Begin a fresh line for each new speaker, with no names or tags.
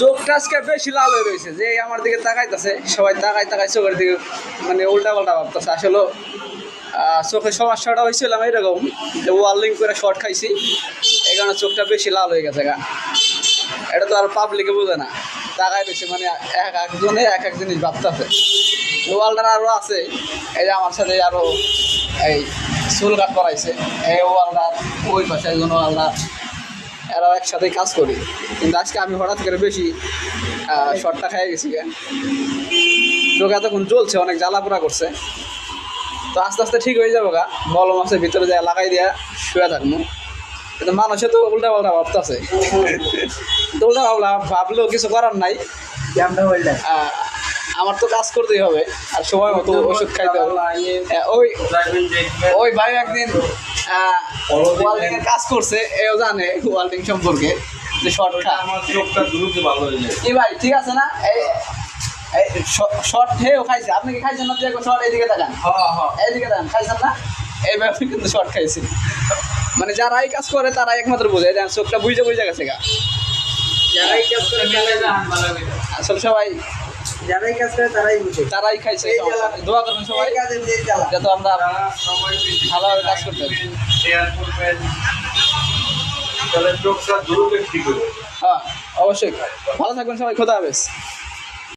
চোখটা আজকে বেশি লাল হয়ে রয়েছে, যে আমার দিকে তাকাইতেছে সবাই তাকায় চোখের দিকে মানে উল্টা পাল্টা ভাবতেছে। আসলে চোখের সমস্যাটা হয়েছিলাম এরকম যে ওয়ার্লিং করে শর্ট খাইছি, এই কারণে চোখটা বেশি লাল হয়ে গেছে গা। এটা তো আর পাবলিকে বোঝে না, তাকায় রয়েছে মানে এক একজনে এক এক জিনিস ভাবতেছে। ওয়ালটার আরও আছে, এই যে আমার সাথে আরও এই চুল কাট করাইছে, এই ওয়ালটার ওই পাশে একজন ওয়ালটার, এরাও একসাথেই কাজ করি। কিন্তু আজকে আমি হঠাৎ করে বেশি শর্টটা খাই গেছি গা, চোখ এতক্ষণ জ্বলছে, অনেক জ্বালাপোড়া করছে। তো আস্তে আস্তে ঠিক হয়ে যাবো গা, মলম আছে ভিতরে যা লাগাই দিয়া শুয়ে থাকবো। কিন্তু মানুষে তো উল্টা পাল্টা ভাবতেছে, তো উল্টা ভাবলেও কিছু করার নাই। আমার তো কাজ করতেই হবে, আর সময় মতো ওষুধ খাইতে হবে। ওই ভাই একদিন ওয়ার্ল্ডিং এর কাজ করছে, এও জানে ওয়ার্ল্ডিং সম্পর্কে, যে শর্ট খা
আমার চোখটা দ্রুত ভালো হয়ে যায়।
কি ভাই ঠিক আছে না? এই শর্ট খেয়েও খাইছে। আপনি কি খাইছেন না? শর্ট এইদিকে তাকান, এইদিকে তাকান, খাইছেন না? এইভাবে কিন্তু শর্ট খাইছি। মানে যারা এই কাজ করে তারা একমাত্র বোঝে, যে চোখটা বুঝে গেছে গা।
যারাই কাজ করে
আসলে সবাই
যারাই কাজ করে
তারাই খাইছে। দোয়া করবেন সবাই যাতে আমরা
সবাই
ভালোভাবে কাজ করতে পারি।
শেয়ার করবেন, তাহলে চোখটা দ্রুত ঠিক হবে।
হ্যাঁ অবশ্যই, ভালো থাকবেন সবাই, খোদা হাফেজ।